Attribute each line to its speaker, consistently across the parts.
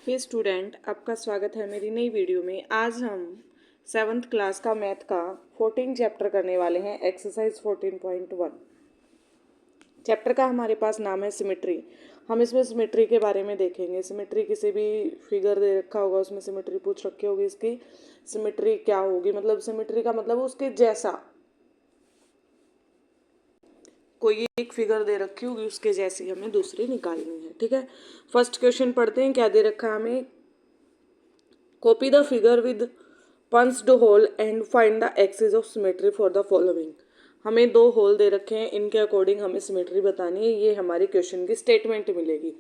Speaker 1: हे student, आपका स्वागत है मेरी नई वीडियो में। आज हम 7th क्लास का मैथ का 14 चैप्टर करने वाले हैं। एक्सरसाइज 14.1 चैप्टर का हमारे पास नाम है सिमेट्री। हम इसमें सिमेट्री के बारे में देखेंगे। सिमेट्री किसी भी फिगर दे रखा होगा उसमें सिमेट्री पूछ रखी होगी, इसकी सिमेट्री क्या होगी, मतलब सिमेट्री का मतलब उसके जैसा कोई एक फिगर दे रखी होगी उसके जैसी हमें दूसरी निकालनी है। ठीक है, फर्स्ट क्वेश्चन पढ़ते हैं। क्या दे रखा है हमें? Copy the figure with punched hole and find the axis of symmetry for the following. हमें दो होल दे रखे हैं, इनके अकॉर्डिंग हमें सिमेट्री बतानी है। ये हमारी क्वेश्चन की स्टेटमेंट मिलेगी।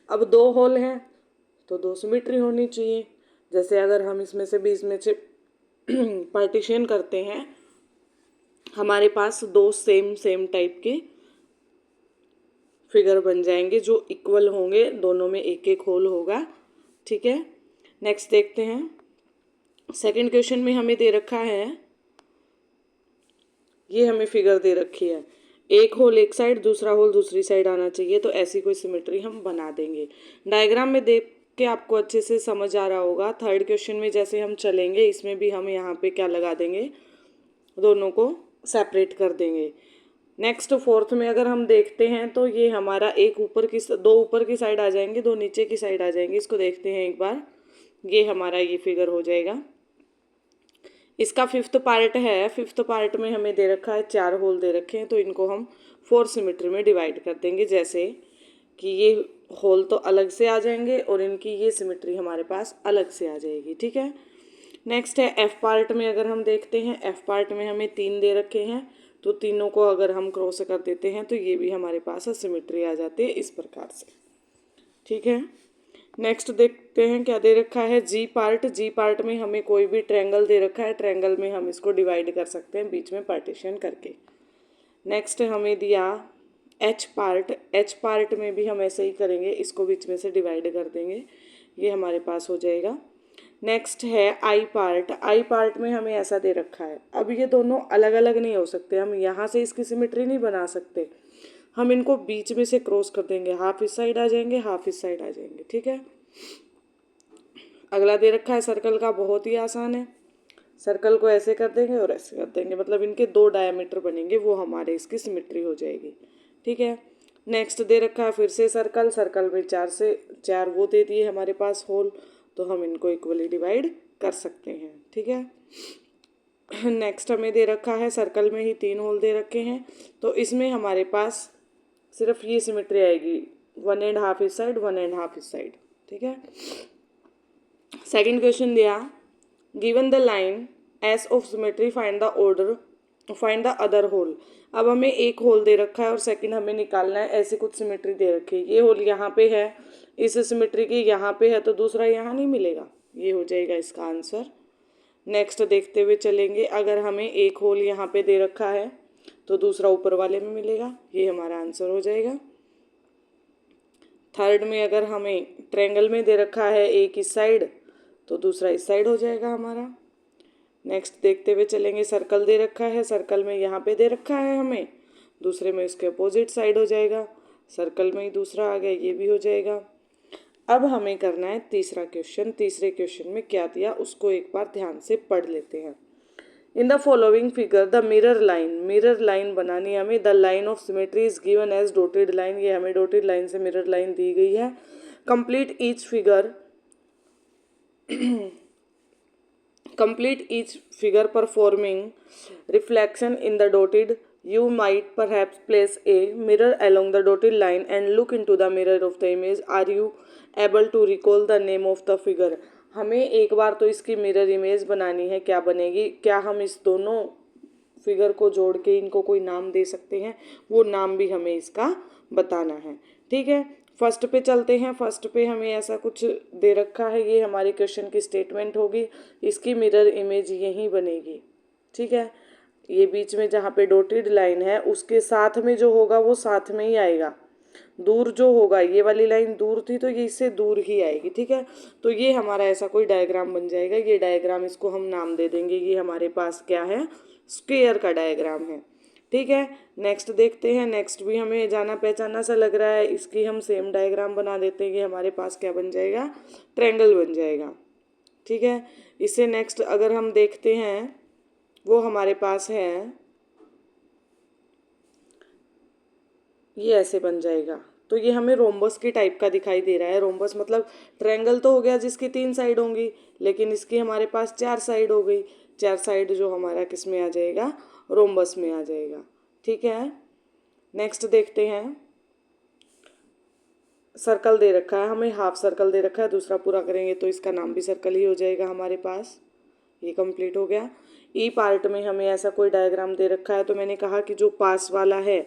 Speaker 1: अब दो होल हैं तो दो सिमेट्री होनी चाहिए। जैसे अगर हम इसमें से बीच में से पार्टीशन करते हैं, हमारे पास दो सेम टाइप के फिगर बन जाएंगे जो इक्वल होंगे, दोनों में एक एक होल होगा। ठीक है, नेक्स्ट देखते हैं। सेकंड क्वेश्चन में हमें दे रखा है, ये हमें फिगर दे रखी है, एक होल एक साइड दूसरा होल दूसरी साइड आना चाहिए, तो ऐसी कोई सिमेट्री हम बना देंगे। डायग्राम में देख के आपको अच्छे से समझ आ रहा होगा। थर्ड क्वेश्चन में जैसे हम चलेंगे इसमें भी हम यहाँ पे क्या लगा देंगे, दोनों को सेपरेट कर देंगे। नेक्स्ट फोर्थ में अगर हम देखते हैं तो ये हमारा एक दो ऊपर की साइड आ जाएंगे, दो नीचे की साइड आ जाएंगे। इसको देखते हैं एक बार। ये हमारा ये फिगर हो जाएगा। इसका फिफ्थ पार्ट है। फिफ्थ पार्ट में हमें दे रखा है, चार होल दे रखे हैं, तो इनको हम फोर सिमेट्री में डिवाइड कर देंगे। जैसे कि ये होल तो अलग से आ जाएंगे और इनकी ये सिमेट्री हमारे पास अलग से आ जाएगी। ठीक है, नेक्स्ट है एफ पार्ट में। अगर हम देखते हैं एफ पार्ट में हमें तीन दे रखे हैं, तो तीनों को अगर हम क्रॉस कर देते हैं तो ये भी हमारे पास सिमेट्री आ जाती है इस प्रकार से। ठीक है, नेक्स्ट देखते हैं क्या दे रखा है, जी पार्ट। जी पार्ट में हमें कोई भी ट्रायंगल दे रखा है, ट्रायंगल में हम इसको डिवाइड कर सकते हैं बीच में पार्टीशन करके। नेक्स्ट हमें दिया एच पार्ट। एच पार्ट में भी हम ऐसे ही करेंगे, इसको बीच में से डिवाइड कर देंगे, ये हमारे पास हो जाएगा। नेक्स्ट है आई पार्ट। आई पार्ट में हमें ऐसा दे रखा है। अब ये दोनों अलग अलग नहीं हो सकते, हम यहाँ से इसकी सिमेट्री नहीं बना सकते, हम इनको बीच में से क्रॉस कर देंगे, हाफ इस साइड आ जाएंगे हाफ इस साइड आ जाएंगे। ठीक है, अगला दे रखा है सर्कल का, बहुत ही आसान है। सर्कल को ऐसे कर देंगे और ऐसे कर देंगे, मतलब इनके दो डायमीटर बनेंगे, वो हमारे इसकी सिमेट्री हो जाएगी। ठीक है, नेक्स्ट दे रखा है फिर से सर्कल। सर्कल में चार से चार वो दे दिए हमारे पास होल, तो हम इनको इक्वली डिवाइड कर सकते हैं। ठीक है, नेक्स्ट हमें दे रखा है सर्कल में ही तीन होल दे रखे हैं, तो इसमें हमारे पास सिर्फ ये सिमेट्री आएगी, 1.5 इस साइड 1.5 इस साइड। ठीक है, सेकंड क्वेश्चन दिया, given the lines of symmetry find the other hole. अब हमें एक होल दे रखा है और सेकंड हमें निकालना है, ऐसे कुछ सिमेट्री दे रखी है। ये होल यहाँ पे है, इस सिमेट्री की यहाँ पे है, तो दूसरा यहाँ नहीं मिलेगा, ये हो जाएगा इसका आंसर। नेक्स्ट देखते हुए चलेंगे, अगर हमें एक होल यहाँ पे दे रखा है तो दूसरा ऊपर वाले में मिलेगा, ये हमारा आंसर हो जाएगा। थर्ड में अगर हमें ट्रायंगल में दे रखा है एक इस साइड तो दूसरा इस साइड हो जाएगा हमारा। नेक्स्ट देखते हुए चलेंगे, सर्कल दे रखा है, सर्कल में यहाँ पे दे रखा है हमें, दूसरे में इसके अपोजिट साइड हो जाएगा, सर्कल में ही दूसरा आ गया, ये भी हो जाएगा। अब हमें करना है तीसरा क्वेश्चन। तीसरे क्वेश्चन में क्या दिया उसको एक बार ध्यान से पढ़ लेते हैं। In the following figure the mirror line बनानी है हमें। The line of symmetry is given as dotted line, ये हमें डॉटेड लाइन से मिरर लाइन दी गई है। Complete each figure performing reflection in the dotted. You might perhaps place a mirror along the dotted line and look into the mirror of the image. Are you able to recall the name of the figure? हमें एक बार तो इसकी mirror image बनानी है। क्या बनेगी? क्या हम इस दोनों फिगर को जोड़ के इनको कोई नाम दे सकते हैं? वो नाम भी हमें इसका बताना है। ठीक है, फर्स्ट पे चलते हैं। फर्स्ट पे हमें ऐसा कुछ दे रखा है, ये हमारी क्वेश्चन की स्टेटमेंट होगी, इसकी मिरर इमेज यहीं बनेगी। ठीक है, ये बीच में जहाँ पे डॉटेड लाइन है उसके साथ में जो होगा वो साथ में ही आएगा, दूर जो होगा, ये वाली लाइन दूर थी तो ये इससे दूर ही आएगी। ठीक है, तो ये हमारा ऐसा कोई डायग्राम बन जाएगा। ये डायग्राम इसको हम नाम दे देंगे, ये हमारे पास क्या है, स्क्वायर का डायग्राम है। ठीक है, नेक्स्ट देखते हैं। नेक्स्ट भी हमें जाना पहचाना सा लग रहा है, इसकी हम सेम डायग्राम बना देते हैं कि हमारे पास क्या बन जाएगा, ट्रायंगल बन जाएगा। ठीक है, इससे नेक्स्ट अगर हम देखते हैं वो हमारे पास है, ये ऐसे बन जाएगा। तो ये हमें रोम्बस की टाइप का दिखाई दे रहा है। रोम्बस मतलब ट्रायंगल तो हो गया जिसकी 3 साइड होंगी, लेकिन इसकी हमारे पास 4 साइड हो गई। 4 साइड जो हमारा किस में आ जाएगा, रोम्बस में आ जाएगा। ठीक है, नेक्स्ट देखते हैं। सर्कल दे रखा है हमें, हाफ सर्कल दे रखा है, दूसरा पूरा करेंगे तो इसका नाम भी सर्कल ही हो जाएगा हमारे पास। ये कंप्लीट हो गया। ई पार्ट में हमें ऐसा कोई डायग्राम दे रखा है, तो मैंने कहा कि जो पास वाला है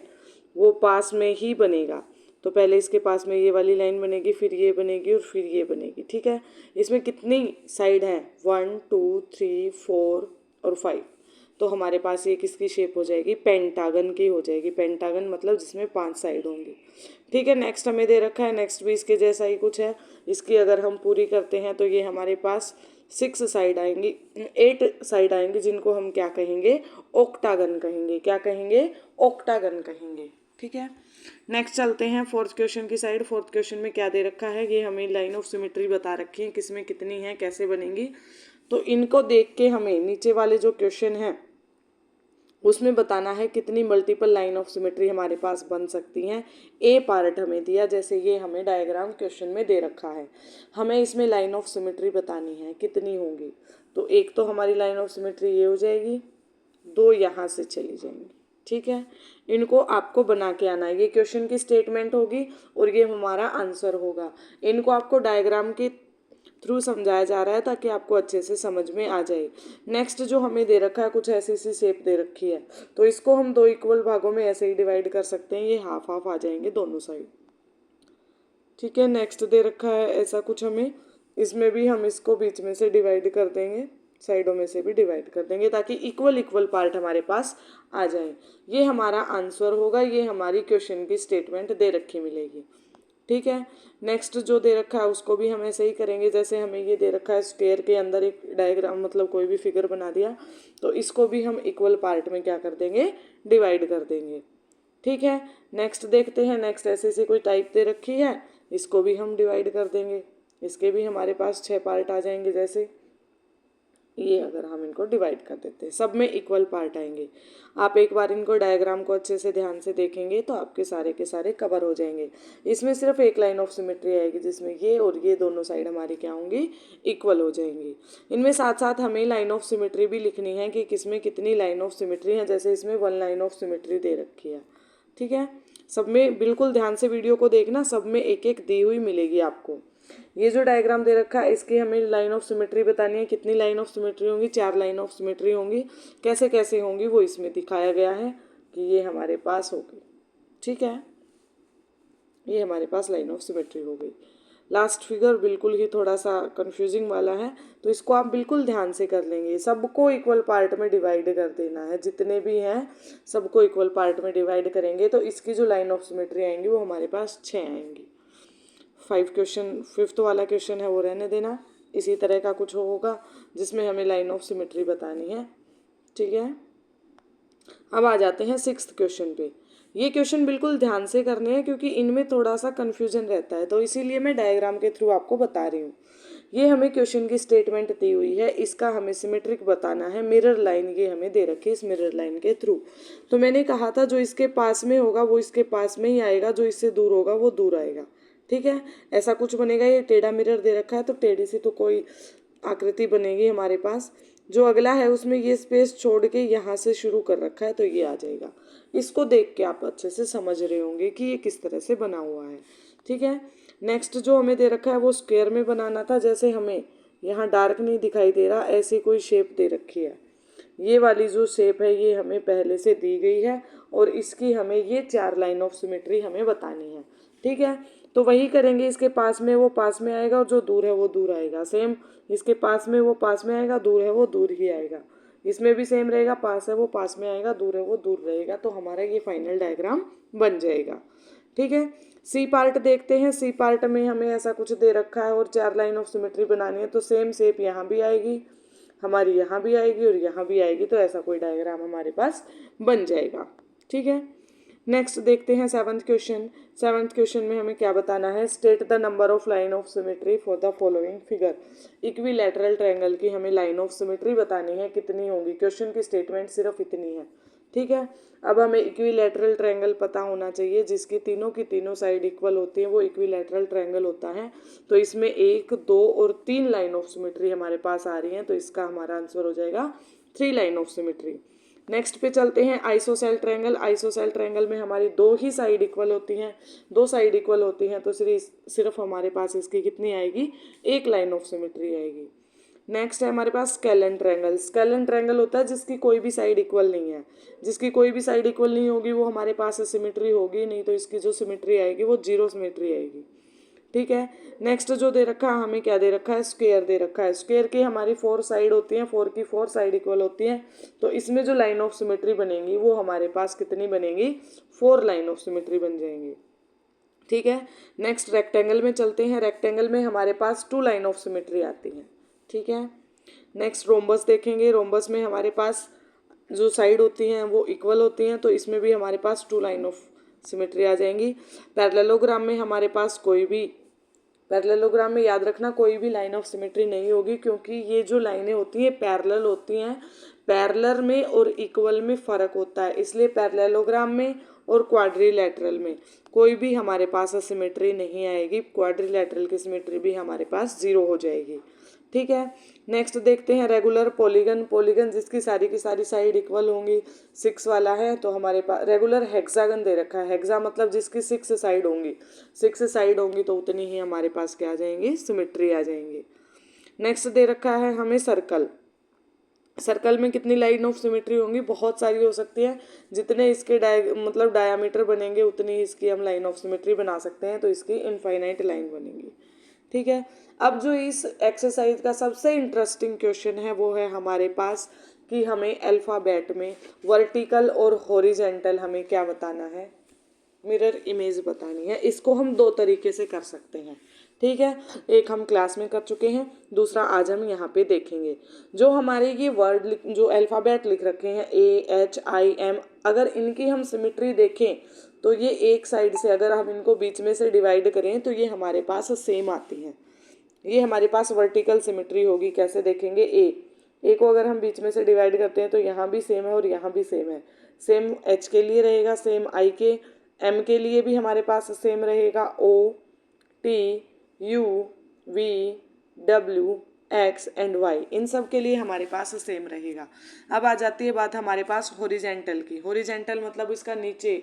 Speaker 1: वो पास में ही बनेगा। तो पहले इसके पास में ये वाली लाइन बनेगी, फिर ये बनेगी और फिर ये बनेगी। ठीक है, इसमें कितनी साइड हैं, 1 2 3 4 और 5। तो हमारे पास ये किसकी शेप हो जाएगी, पेंटागन की हो जाएगी। पेंटागन मतलब जिसमें 5 साइड होंगी। ठीक है, नेक्स्ट हमें दे रखा है, नेक्स्ट भी इसके जैसा ही कुछ है। इसकी अगर हम पूरी करते हैं तो ये हमारे पास 6 साइड आएंगी, 8 साइड आएंगी, जिनको हम क्या कहेंगे, ऑक्टागन कहेंगे। क्या कहेंगे, ऑक्टागन कहेंगे। ठीक है, नेक्स्ट चलते हैं फोर्थ क्वेश्चन की साइड। फोर्थ क्वेश्चन में क्या दे रखा है, ये हमें लाइन ऑफ सिमेट्री बता रखी है, किसमें कितनी है, कैसे बनेंगी। तो इनको देख के हमें नीचे वाले जो क्वेश्चन हैं उसमें बताना है कितनी मल्टीपल लाइन ऑफ सिमेट्री हमारे पास बन सकती हैं। ए पार्ट हमें दिया, जैसे ये हमें डायग्राम क्वेश्चन में दे रखा है, हमें इसमें लाइन ऑफ सिमेट्री बतानी है कितनी होंगी। तो एक तो हमारी लाइन ऑफ सिमेट्री ये हो जाएगी, 2 यहाँ से चली जाएंगी। ठीक है, इनको आपको बना के आना है। ये क्वेश्चन की स्टेटमेंट होगी और ये हमारा आंसर होगा। इनको आपको डायग्राम के थ्रू समझाया जा रहा है ताकि आपको अच्छे से समझ में आ जाए। नेक्स्ट जो हमें दे रखा है, कुछ ऐसी सी शेप दे रखी है, तो इसको हम 2 इक्वल भागों में ऐसे ही डिवाइड कर सकते हैं। ये हाफ हाफ आ जाएंगे दोनों साइड। ठीक है, नेक्स्ट दे रखा है ऐसा कुछ हमें, इसमें भी हम इसको बीच में से डिवाइड कर देंगे, साइडों में से भी डिवाइड कर देंगे ताकि इक्वल इक्वल पार्ट हमारे पास आ जाए। ये हमारा आंसर होगा, ये हमारी क्वेश्चन की स्टेटमेंट दे रखी मिलेगी। ठीक है, नेक्स्ट जो दे रखा है उसको भी हम ऐसे ही करेंगे। जैसे हमें ये दे रखा है, स्क्वायर के अंदर एक डायग्राम मतलब कोई भी फिगर बना दिया, तो इसको भी हम इक्वल पार्ट में क्या कर देंगे, डिवाइड कर देंगे। ठीक है, नेक्स्ट देखते हैं। नेक्स्ट ऐसे कोई टाइप दे रखी है, इसको भी हम डिवाइड कर देंगे। इसके भी हमारे पास 6 पार्ट आ जाएंगे। जैसे ये अगर हम इनको डिवाइड कर देते हैं, सब में इक्वल पार्ट आएंगे। आप एक बार इनको डायग्राम को अच्छे से ध्यान से देखेंगे तो आपके सारे के सारे कवर हो जाएंगे। इसमें सिर्फ एक लाइन ऑफ सिमेट्री आएगी जिसमें ये और ये दोनों साइड हमारी क्या होंगी, इक्वल हो जाएंगी। इनमें साथ साथ हमें लाइन ऑफ सिमेट्री भी लिखनी है कि किसमें कितनी लाइन ऑफ सिमेट्री है। जैसे इसमें 1 लाइन ऑफ सिमेट्री दे रखी है। ठीक है, सब में बिल्कुल ध्यान से वीडियो को देखना, सब में एक एक दी हुई मिलेगी आपको। ये जो डायग्राम दे रखा है इसकी हमें लाइन ऑफ सिमेट्री बतानी है। कितनी लाइन ऑफ सिमेट्री होंगी, 4 लाइन ऑफ सिमेट्री होंगी। कैसे कैसे होंगी वो इसमें दिखाया गया है कि ये हमारे पास होगी। ठीक है, ये हमारे पास लाइन ऑफ सिमेट्री हो गई। लास्ट फिगर बिल्कुल ही थोड़ा सा कंफ्यूजिंग वाला है, तो इसको आप बिल्कुल ध्यान से कर लेंगे। सबको इक्वल पार्ट में डिवाइड कर देना है, जितने भी हैं सबको इक्वल पार्ट में डिवाइड करेंगे तो इसकी जो लाइन ऑफ सिमेट्री आएंगी वो हमारे पास 6 आएंगी। 5th वाला क्वेश्चन है वो रहने देना, इसी तरह का कुछ होगा जिसमें हमें लाइन ऑफ सिमेट्री बतानी है। ठीक है, अब आ जाते हैं 6th क्वेश्चन पे। ये क्वेश्चन बिल्कुल ध्यान से करने हैं क्योंकि इनमें थोड़ा सा कन्फ्यूजन रहता है, तो इसीलिए मैं डायग्राम के थ्रू आपको बता रही हूँ। ये हमें क्वेश्चन की स्टेटमेंट दी हुई है, इसका हमें सिमेट्रिक बताना है। मिरर लाइन ये हमें दे रखी है, इस मिरर लाइन के थ्रू। तो मैंने कहा था जो इसके पास में होगा वो इसके पास में ही आएगा, जो इससे दूर होगा वो दूर आएगा। ठीक है, ऐसा कुछ बनेगा। ये टेढ़ा मिरर दे रखा है तो टेढ़ी सी तो कोई आकृति बनेगी हमारे पास। जो अगला है उसमें ये स्पेस छोड़ के यहाँ से शुरू कर रखा है तो ये आ जाएगा। इसको देख के आप अच्छे से समझ रहे होंगे कि ये किस तरह से बना हुआ है। ठीक है, नेक्स्ट जो हमें दे रखा है वो स्क्वायर में बनाना था। जैसे हमें यहाँ डार्क नहीं दिखाई दे रहा, ऐसी कोई शेप दे रखी है। ये वाली जो शेप है ये हमें पहले से दी गई है और इसकी हमें ये 4 लाइन ऑफ सिमेट्री हमें बतानी है। ठीक है, तो वही करेंगे। इसके पास में वो पास में आएगा और जो दूर है वो दूर आएगा। सेम इसके पास में वो पास में आएगा, दूर है वो दूर ही आएगा। इसमें भी सेम रहेगा, पास है वो पास में आएगा, दूर है वो दूर रहेगा। तो हमारा ये फाइनल डायग्राम बन जाएगा। ठीक है, सी पार्ट देखते हैं। सी पार्ट में हमें ऐसा कुछ दे रखा है और 4 लाइन ऑफ सिमेट्री बनानी है। तो सेम शेप यहाँ भी आएगी, हमारी यहाँ भी आएगी और यहाँ भी आएगी। तो ऐसा कोई डायग्राम हमारे पास बन जाएगा। ठीक है। नेक्स्ट देखते हैं सेवन्थ क्वेश्चन। सेवन्थ क्वेश्चन में हमें क्या बताना है, state the number of line of symmetry for the following figure. Equilateral triangle की हमें लाइन ऑफ सिमेट्री बतानी है, कितनी होगी। क्वेश्चन की स्टेटमेंट सिर्फ इतनी है, ठीक है। अब हमें इक्विलैटरल ट्रायंगल पता होना चाहिए जिसकी की तीनों साइड इक्वल होती हैं, वो इक्विलैटरल ट्रायंगल होता है। तो इसमें 1, 2 और 3 लाइन ऑफ सिमेट्री हमारे पास आ रही हैं, तो इसका हमारा आंसर हो जाएगा 3 लाइन ऑफ सिमेट्री। नेक्स्ट पे चलते हैं आइसोसेल ट्रायंगल। आइसोसेल ट्रायंगल में हमारी 2 ही साइड इक्वल होती हैं, 2 साइड इक्वल होती हैं, तो सिर्फ हमारे पास इसकी कितनी आएगी, 1 लाइन ऑफ सिमेट्री आएगी। नेक्स्ट है हमारे पास स्केलन ट्रायंगल। स्केलन ट्रायंगल होता है जिसकी कोई भी साइड इक्वल नहीं है, जिसकी कोई भी साइड इक्वल नहीं होगी वो हमारे पास सिमेट्री होगी नहीं, तो इसकी जो सिमेट्री आएगी वो 0 सिमेट्री आएगी, ठीक है। नेक्स्ट जो दे रखा है हमें क्या दे रखा है, स्क्वायर दे रखा है। स्क्वायर की हमारी 4 साइड होती हैं, 4 की 4 साइड इक्वल होती हैं, तो इसमें जो लाइन ऑफ सिमेट्री बनेगी वो हमारे पास कितनी बनेगी, 4 लाइन ऑफ सिमेट्री बन जाएंगी, ठीक है। नेक्स्ट रेक्टेंगल में चलते हैं। रेक्टेंगल में हमारे पास 2 लाइन ऑफ सिमेट्री आती हैं, ठीक है। नेक्स्ट रोम्बस देखेंगे। रोम्बस में हमारे पास जो साइड होती हैं वो इक्वल होती हैं, तो इसमें भी हमारे पास 2 लाइन ऑफ सिमेट्री आ जाएंगी। पैरेललोग्राम में हमारे पास पैरेललोग्राम में याद रखना कोई भी लाइन ऑफ सिमेट्री नहीं होगी, क्योंकि ये जो लाइनें होती हैं पैरेलल होती हैं। पैरेलल में और इक्वल में फ़र्क होता है, इसलिए पैरेललोग्राम में और क्वाड्रिलैटरल में कोई भी हमारे पास सिमेट्री नहीं आएगी। क्वाड्रिलैटरल की सिमेट्री भी हमारे पास 0 हो जाएगी, ठीक है। नेक्स्ट देखते हैं रेगुलर पॉलीगन। पॉलीगन जिसकी सारी की सारी साइड इक्वल होंगी, 6 वाला है, तो हमारे पास रेगुलर हेक्सागन दे रखा है। हेक्सा मतलब जिसकी 6 साइड होंगी, 6 साइड होंगी तो उतनी ही हमारे पास क्या आ जाएंगी, सिमेट्री आ जाएंगी। नेक्स्ट दे रखा है हमें सर्कल। सर्कल में कितनी लाइन ऑफ सिमेट्री होंगी, बहुत सारी हो सकती है। जितने इसके डायामीटर बनेंगे उतनी इसकी हम लाइन ऑफ सिमेट्री बना सकते हैं, तो इसकी इनफाइनाइट लाइन बनेगी, ठीक है। अब जो इस एक्सरसाइज का सबसे इंटरेस्टिंग क्वेश्चन है वो है हमारे पास कि हमें अल्फ़ाबेट में वर्टिकल और हॉरिजेंटल हमें क्या बताना है, मिरर इमेज बतानी है। इसको हम 2 तरीके से कर सकते हैं, ठीक है। एक हम क्लास में कर चुके हैं, दूसरा आज हम यहाँ पे देखेंगे। जो हमारे ये जो अल्फ़ाबेट लिख रखे हैं AHIM, अगर इनकी हम सिमेट्री देखें तो ये एक साइड से अगर हम इनको बीच में से डिवाइड करें तो ये हमारे पास सेम आती हैं। ये हमारे पास वर्टिकल सिमेट्री होगी। कैसे देखेंगे, ए को अगर हम बीच में से डिवाइड करते हैं तो यहाँ भी सेम है और यहाँ भी सेम है। सेम H के लिए रहेगा, सेम I के, M के लिए भी हमारे पास सेम रहेगा, O T U V W X and Y, इन सब के लिए हमारे पास सेम रहेगा। अब आ जाती है बात हमारे पास हॉरिजेंटल की। हॉरिजेंटल मतलब इसका नीचे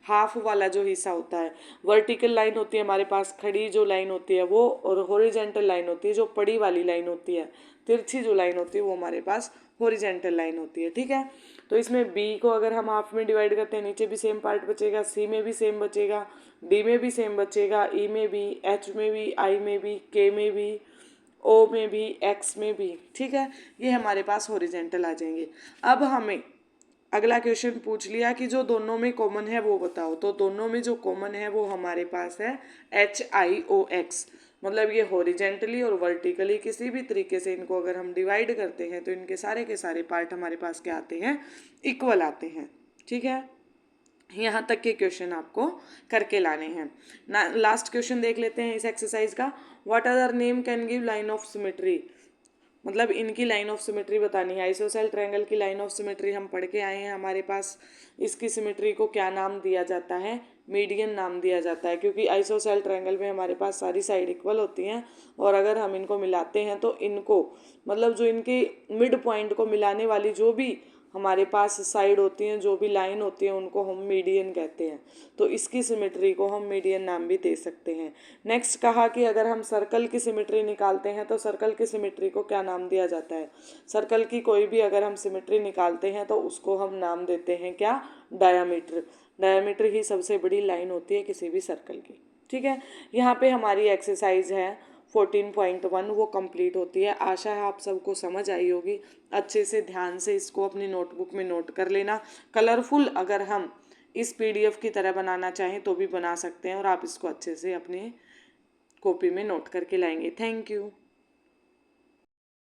Speaker 1: हाफ वाला जो हिस्सा होता है। वर्टिकल लाइन होती है हमारे पास, खड़ी जो लाइन होती है वो, और हॉरिजेंटल लाइन होती है जो पड़ी वाली लाइन होती है, तिरछी जो लाइन होती है वो हमारे पास हॉरिजेंटल लाइन होती है, ठीक है। तो इसमें B को अगर हम हाफ में डिवाइड करते हैं, नीचे भी सेम पार्ट बचेगा, C में भी सेम बचेगा, D में भी सेम बचेगा, E में भी, H में भी, I में भी, K में भी, O में भी, X में भी, ठीक है। ये हमारे पास हॉरिजेंटल आ जाएंगे। अब हमें अगला क्वेश्चन पूछ लिया कि जो दोनों में कॉमन है वो बताओ। तो दोनों में जो कॉमन है वो हमारे पास है HIOX, मतलब ये हॉरिजेंटली और वर्टिकली किसी भी तरीके से इनको अगर हम डिवाइड करते हैं तो इनके सारे के सारे पार्ट हमारे पास क्या आते हैं, इक्वल आते हैं, ठीक है। यहाँ तक के क्वेश्चन आपको करके लाने हैं ना। लास्ट क्वेश्चन देख लेते हैं इस एक्सरसाइज का। What other name can give line of symmetry, मतलब इनकी लाइन ऑफ सिमेट्री बतानी है। आइसोसेल ट्रायंगल की लाइन ऑफ सिमेट्री हम पढ़ के आए हैं, हमारे पास इसकी सिमेट्री को क्या नाम दिया जाता है, मीडियन नाम दिया जाता है, क्योंकि आइसोसेल ट्रायंगल में हमारे पास सारी साइड इक्वल होती हैं और अगर हम इनको मिलाते हैं तो इनको मतलब जो इनके मिड पॉइंट को मिलाने वाली जो भी हमारे पास साइड होती हैं, जो भी लाइन होती है, उनको हम मीडियन कहते हैं, तो इसकी सिमेट्री को हम मीडियन नाम भी दे सकते हैं। नेक्स्ट कहा कि अगर हम सर्कल की सिमेट्री निकालते हैं तो सर्कल की सिमेट्री को क्या नाम दिया जाता है। सर्कल की कोई भी अगर हम सिमेट्री निकालते हैं तो उसको हम नाम देते हैं क्या, डायामीटर। डायामीटर ही सबसे बड़ी लाइन होती है किसी भी सर्कल की, ठीक है। यहाँ पे हमारी एक्सरसाइज है 14.1 वो कंप्लीट होती है। आशा है आप सबको समझ आई होगी। अच्छे से ध्यान से इसको अपनी नोटबुक में नोट कर लेना। कलरफुल अगर हम इस PDF की तरह बनाना चाहें तो भी बना सकते हैं और आप इसको अच्छे से अपनी कॉपी में नोट करके लाएंगे। Thank you.